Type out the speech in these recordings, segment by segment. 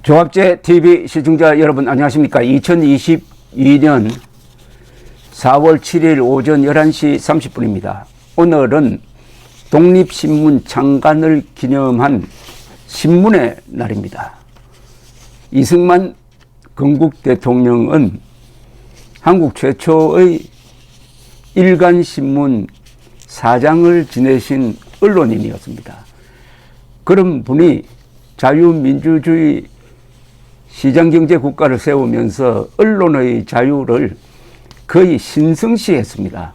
조합제 TV 시청자 여러분 안녕하십니까. 2022년 4월 7일 오전 11시 30분입니다. 오늘은 독립신문 창간을 기념한 신문의 날입니다. 이승만 건국 대통령은 한국 최초의 일간신문 사장을 지내신 언론인이었습니다. 그런 분이 자유민주주의 시장경제 국가를 세우면서 언론의 자유를 거의 신성시했습니다.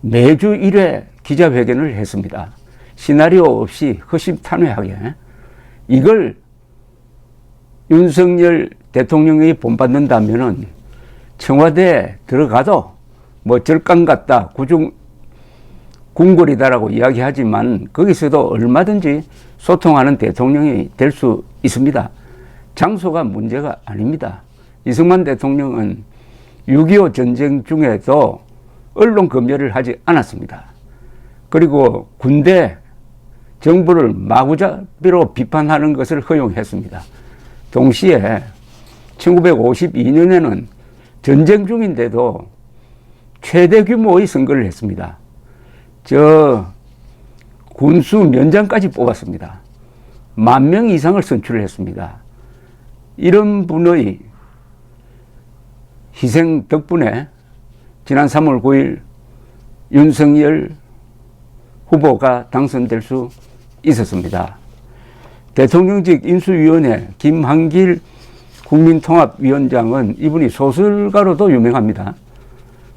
매주 1회 기자회견을 했습니다. 시나리오 없이 허심탄회하게. 이걸 윤석열 대통령이 본받는다면은 청와대에 들어가도 뭐 절강 같다, 궁궐이다라고 이야기하지만 거기서도 얼마든지 소통하는 대통령이 될 수 있습니다. 장소가 문제가 아닙니다. 이승만 대통령은 6.25 전쟁 중에도 언론 검열을 하지 않았습니다. 그리고 군대 정부를 마구잡이로 비판하는 것을 허용했습니다. 동시에 1952년에는 전쟁 중인데도 최대 규모의 선거를 했습니다. 군수 면장까지 뽑았습니다. 10,000명 이상을 선출을 했습니다. 이런 분의 희생 덕분에 지난 3월 9일 윤석열 후보가 당선될 수 있었습니다. 대통령직 인수위원회 김한길 국민통합위원장은 이분이 소설가로도 유명합니다.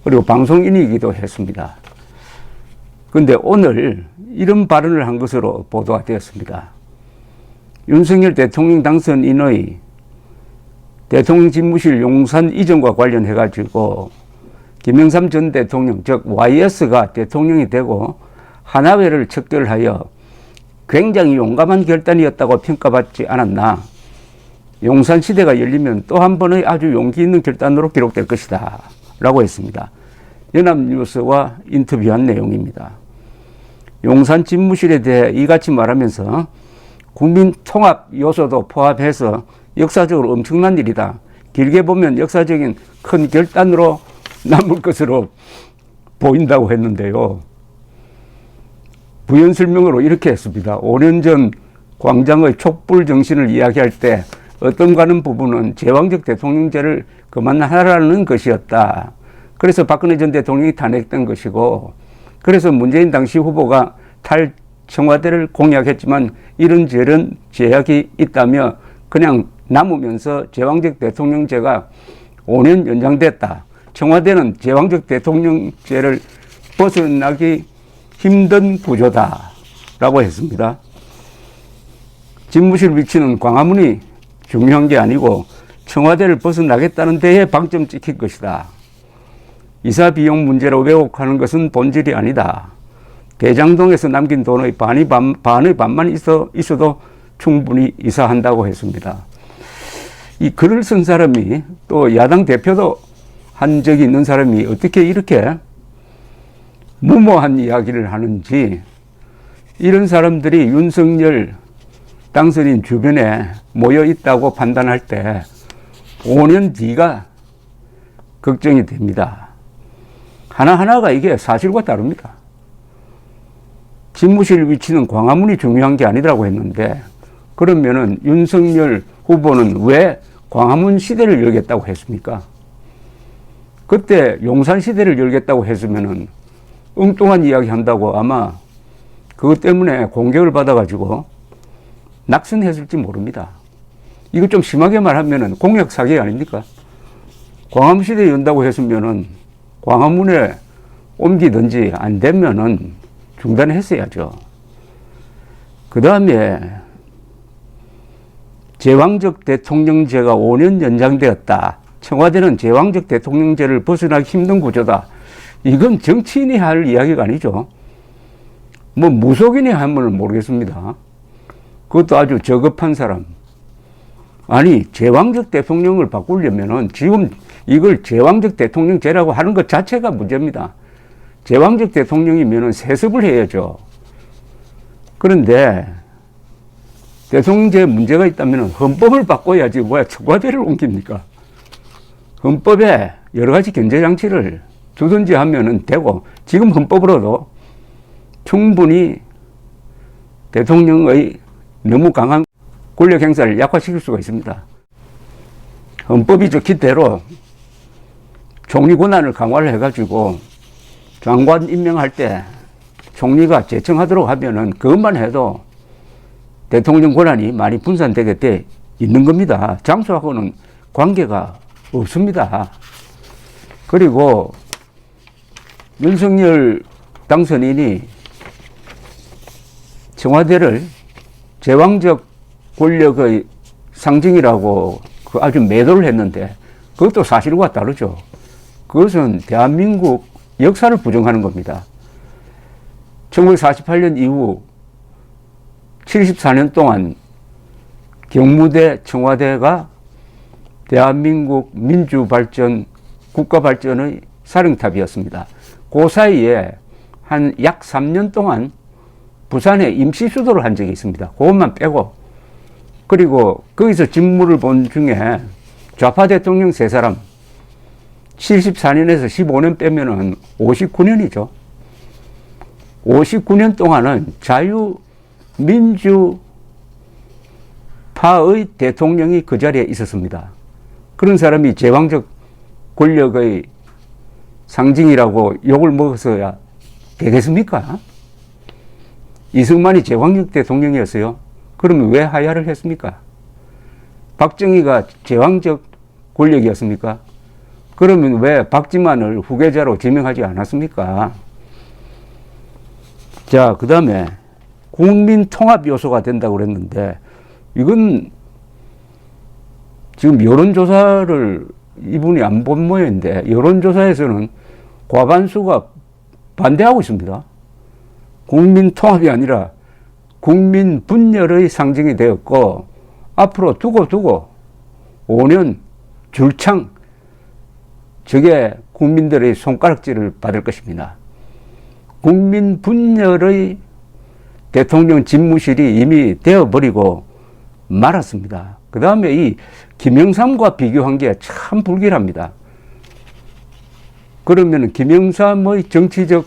그리고 방송인이기도 했습니다. 그런데 오늘 이런 발언을 한 것으로 보도가 되었습니다. 윤석열 대통령 당선인의 대통령 집무실 용산 이전과 관련해가지고 김영삼 전 대통령, 즉 YS가 대통령이 되고 하나회를 척결하여 굉장히 용감한 결단이었다고 평가받지 않았나. 용산 시대가 열리면 또 한 번의 아주 용기 있는 결단으로 기록될 것이다 라고 했습니다. 연합뉴스와 인터뷰한 내용입니다. 용산 집무실에 대해 이같이 말하면서 국민 통합 요소도 포함해서 역사적으로 엄청난 일이다. 길게 보면 역사적인 큰 결단으로 남을 것으로 보인다고 했는데요. 부연 설명으로 이렇게 했습니다. 5년 전 광장의 촛불 정신을 이야기할 때 어떤가는 부분은 제왕적 대통령제를 그만하라는 것이었다. 그래서 박근혜 전 대통령이 탄핵된 것이고, 그래서 문재인 당시 후보가 청와대를 공약했지만 이런저런 제약이 있다며 그냥 남으면서 제왕적 대통령제가 5년 연장됐다. 청와대는 제왕적 대통령제를 벗어나기 힘든 구조다 라고 했습니다. 집무실 위치는 광화문이 중요한 게 아니고 청와대를 벗어나겠다는 데에 방점 찍힐 것이다. 이사 비용 문제로 왜곡하는 것은 본질이 아니다. 대장동에서 남긴 돈의 반의 반만 있어도 충분히 이사한다고 했습니다. 이 글을 쓴 사람이 또 야당 대표도 한 적이 있는 사람이 어떻게 이렇게 무모한 이야기를 하는지, 이런 사람들이 윤석열 당선인 주변에 모여 있다고 판단할 때 5년 뒤가 걱정이 됩니다. 하나하나가 이게 사실과 다릅니다. 집무실 위치는 광화문이 중요한 게 아니라고 했는데, 그러면은 윤석열 후보는 왜 광화문 시대를 열겠다고 했습니까? 그때 용산 시대를 열겠다고 했으면은 엉뚱한 이야기 한다고 아마 그것 때문에 공격을 받아가지고 낙선했을지 모릅니다. 이거 좀 심하게 말하면은 공약 사기 아닙니까? 광화문 시대 연다고 했으면은 광화문에 옮기든지 안 되면은 중단했어야죠. 그 다음에 제왕적 대통령제가 5년 연장되었다. 청와대는 제왕적 대통령제를 벗어나기 힘든 구조다. 이건 정치인이 할 이야기가 아니죠. 뭐 무속인이 하면 모르겠습니다. 그것도 아주 저급한 사람. 아니, 제왕적 대통령을 바꾸려면은 지금 이걸 제왕적 대통령제라고 하는 것 자체가 문제입니다. 제왕적 대통령이면은 세습을 해야죠. 그런데 대통령제에 문제가 있다면 헌법을 바꿔야지 뭐야 청와대를 옮깁니까? 헌법에 여러 가지 견제장치를 두든지 하면은 되고, 지금 헌법으로도 충분히 대통령의 너무 강한 권력 행사를 약화시킬 수가 있습니다. 헌법이 적힌 대로 총리 권한을 강화를 해가지고 장관 임명할 때 총리가 제청하도록 하면은 그것만 해도 대통령 권한이 많이 분산되게 돼 있는 겁니다. 장소하고는 관계가 없습니다. 그리고 윤석열 당선인이 청와대를 제왕적 권력의 상징이라고 아주 매도를 했는데 그것도 사실과 다르죠. 그것은 대한민국 역사를 부정하는 겁니다. 1948년 이후 74년 동안 경무대, 청와대가 대한민국 민주발전, 국가발전의 사령탑이었습니다. 그 사이에 한 약 3년 동안 부산에 임시 수도를 한 적이 있습니다. 그것만 빼고, 그리고 거기서 직무를 본 중에 좌파 대통령 3사람, 74년에서 15년 빼면은 59년이죠. 59년 동안은 자유민주파의 대통령이 그 자리에 있었습니다. 그런 사람이 제왕적 권력의 상징이라고 욕을 먹어서야 되겠습니까? 이승만이 제왕적 대통령이었어요. 그러면 왜 하야를 했습니까? 박정희가 제왕적 권력이었습니까? 그러면 왜 박지만을 후계자로 지명하지 않았습니까? 자, 그 다음에 국민 통합 요소가 된다고 그랬는데, 이건 지금 여론조사를 이분이 안 본 모양인데, 여론조사에서는 과반수가 반대하고 있습니다. 국민 통합이 아니라 국민 분열의 상징이 되었고, 앞으로 두고 5년 줄창 저게 국민들의 손가락질을 받을 것입니다. 국민 분열의 대통령 집무실이 이미 되어버리고 말았습니다. 그 다음에 이 김영삼과 비교한 게 참 불길합니다. 그러면 김영삼의 정치적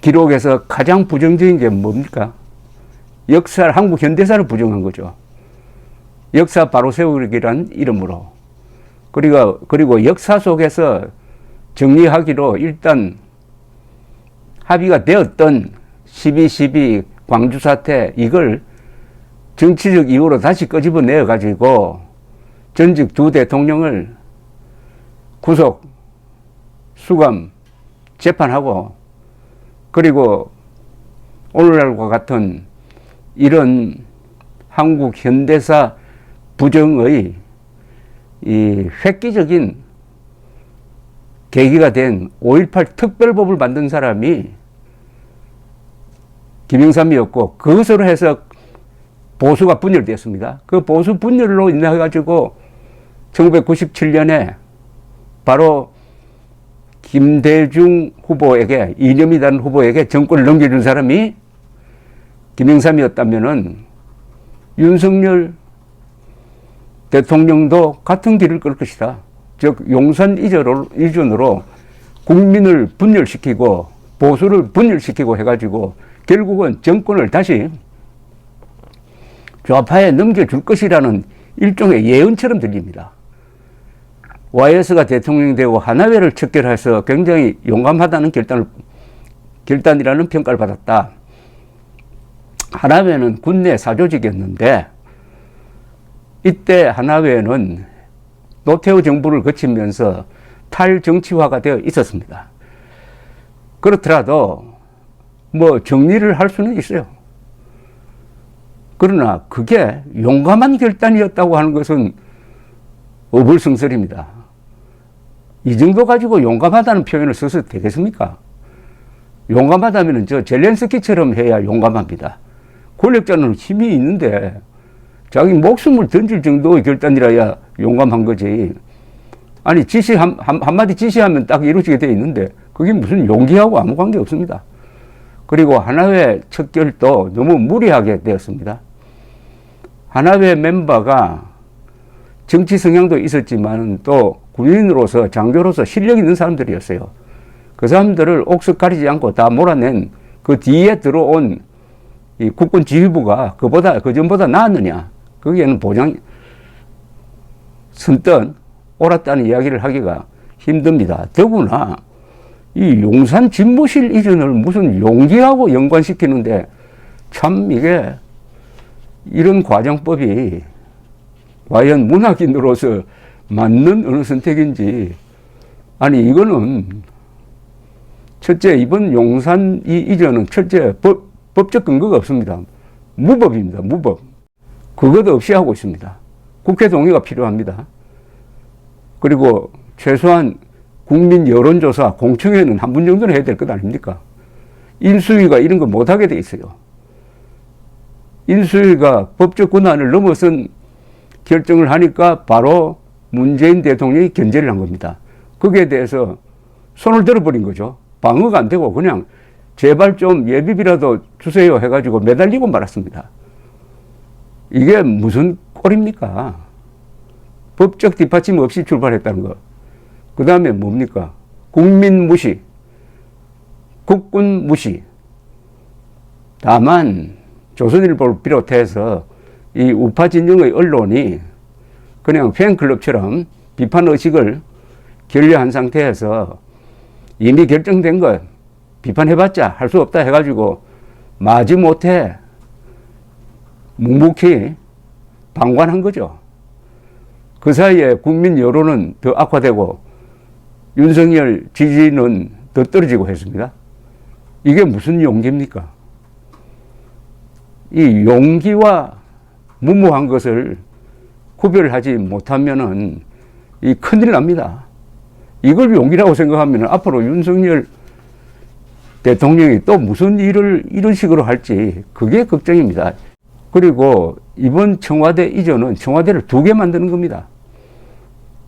기록에서 가장 부정적인 게 뭡니까? 한국 현대사를 부정한 거죠. 역사 바로 세우기란 이름으로. 그리고 역사 속에서 정리하기로 일단 합의가 되었던 12.12 광주 사태, 이걸 정치적 이유로 다시 끄집어내어가지고 전직 두 대통령을 구속, 수감, 재판하고, 그리고 오늘날과 같은 이런 한국 현대사 부정의 이 획기적인 계기가 된 5.18 특별법을 만든 사람이 김영삼이었고, 그것으로 해서 보수가 분열되었습니다. 그 보수 분열로 인해 가지고 1997년에 바로 김대중 후보에게, 이념이라는 후보에게 정권을 넘겨준 사람이 김영삼이었다면은 윤석열 대통령도 같은 길을 끌 것이다. 즉 용산 이전으로 국민을 분열시키고 보수를 분열시키고 해가지고 결국은 정권을 다시 좌파에 넘겨줄 것이라는 일종의 예언처럼 들립니다. YS가 대통령이 되고 하나회를 척결해서 굉장히 용감하다는 결단이라는 평가를 받았다. 하나회는 군내 사조직이었는데, 이때 하나회는 노태우 정부를 거치면서 탈정치화가 되어 있었습니다. 그렇더라도 뭐 정리를 할 수는 있어요. 그러나 그게 용감한 결단이었다고 하는 것은 어불성설입니다. 이 정도 가지고 용감하다는 표현을 써서 되겠습니까? 용감하다면 저 젤렌스키처럼 해야 용감합니다. 권력자는 힘이 있는데 자기 목숨을 던질 정도의 결단이라야 용감한 거지. 아니, 한마디 지시하면 딱 이루어지게 되어 있는데 그게 무슨 용기하고 아무 관계 없습니다. 그리고 하나회 척결도 너무 무리하게 되었습니다. 하나회 멤버가 정치 성향도 있었지만 또 군인으로서 장교로서 실력 있는 사람들이었어요. 그 사람들을 옥석 가리지 않고 다 몰아낸 그 뒤에 들어온 이 국군 지휘부가 그전보다 나았느냐? 거기에는 선뜻 옳았다는 이야기를 하기가 힘듭니다. 더구나 이 용산 집무실 이전을 무슨 용기하고 연관시키는데 참 이게 이런 과정법이 과연 문학인으로서 맞는 어느 선택인지. 아니 이거는 첫째 이번 용산 이전은 첫째 법적 근거가 없습니다. 무법입니다. 무법. 그것도 없이 하고 있습니다. 국회 동의가 필요합니다. 그리고 최소한 국민 여론조사 공청회는 한 분 정도는 해야 될 것 아닙니까? 인수위가 이런 거 못하게 돼 있어요. 인수위가 법적 권한을 넘어선 결정을 하니까 바로 문재인 대통령이 견제를 한 겁니다. 거기에 대해서 손을 들어버린 거죠. 방어가 안 되고 그냥 제발 좀 예비비라도 주세요 해가지고 매달리고 말았습니다. 이게 무슨 꼴입니까? 법적 뒷받침 없이 출발했다는 거. 그 다음에 뭡니까? 국민 무시, 국군 무시. 다만 조선일보를 비롯해서 이 우파 진영의 언론이 그냥 팬클럽처럼 비판 의식을 결여한 상태에서 이미 결정된 것 비판해봤자 할 수 없다 해가지고 마지못해 묵묵히 방관한 거죠. 그 사이에 국민 여론은 더 악화되고 윤석열 지지는 더 떨어지고 했습니다. 이게 무슨 용기입니까? 이 용기와 무모한 것을 구별하지 못하면은 이 큰일 납니다. 이걸 용기라고 생각하면 앞으로 윤석열 대통령이 또 무슨 일을 이런 식으로 할지 그게 걱정입니다. 그리고 이번 청와대 이전은 청와대를 2개 만드는 겁니다.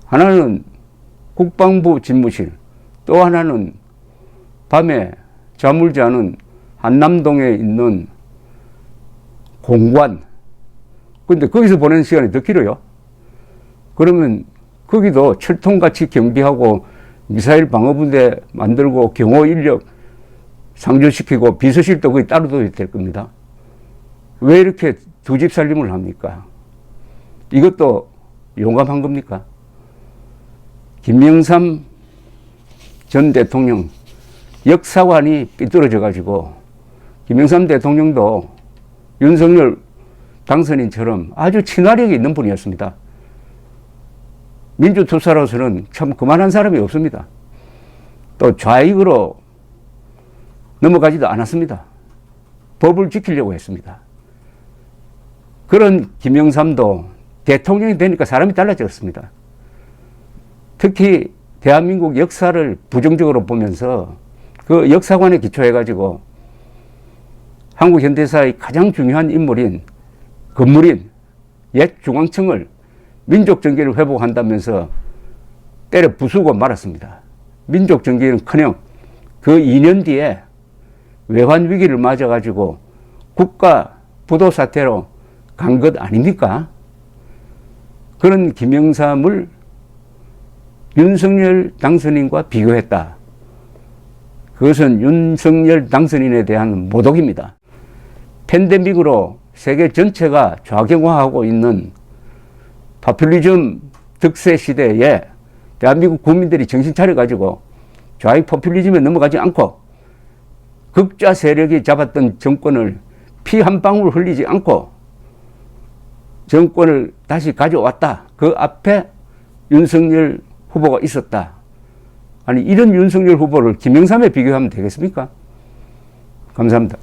하나는 국방부 집무실, 또 하나는 밤에 잠을 자는 한남동에 있는 공관. 근데 거기서 보내는 시간이 더 길어요. 그러면 거기도 철통같이 경비하고 미사일 방어부대 만들고 경호 인력 상주시키고 비서실도 거기 따로 둬야 될 겁니다. 왜 이렇게 두 집 살림을 합니까? 이것도 용감한 겁니까? 김영삼 전 대통령 역사관이 삐뚤어져 가지고 김영삼 대통령도 윤석열 당선인처럼 아주 친화력이 있는 분이었습니다. 민주투사로서는 참 그만한 사람이 없습니다. 또 좌익으로 넘어가지도 않았습니다. 법을 지키려고 했습니다. 그런 김영삼도 대통령이 되니까 사람이 달라졌습니다. 특히 대한민국 역사를 부정적으로 보면서 그 역사관에 기초해가지고 한국 현대사의 가장 중요한 건물인 옛 중앙청을 민족 정기를 회복한다면서 때려 부수고 말았습니다. 민족 정기는커녕 그 2년 뒤에 외환 위기를 맞아가지고 국가 부도 사태로 간 것 아닙니까? 그런 김영삼을 윤석열 당선인과 비교했다. 그것은 윤석열 당선인에 대한 모독입니다. 팬데믹으로 세계 전체가 좌경화하고 있는 포퓰리즘 득세 시대에 대한민국 국민들이 정신 차려가지고 좌익 포퓰리즘에 넘어가지 않고 극좌 세력이 잡았던 정권을 피 한 방울 흘리지 않고 정권을 다시 가져왔다. 그 앞에 윤석열 후보가 있었다. 아니 이런 윤석열 후보를 김영삼에 비교하면 되겠습니까? 감사합니다.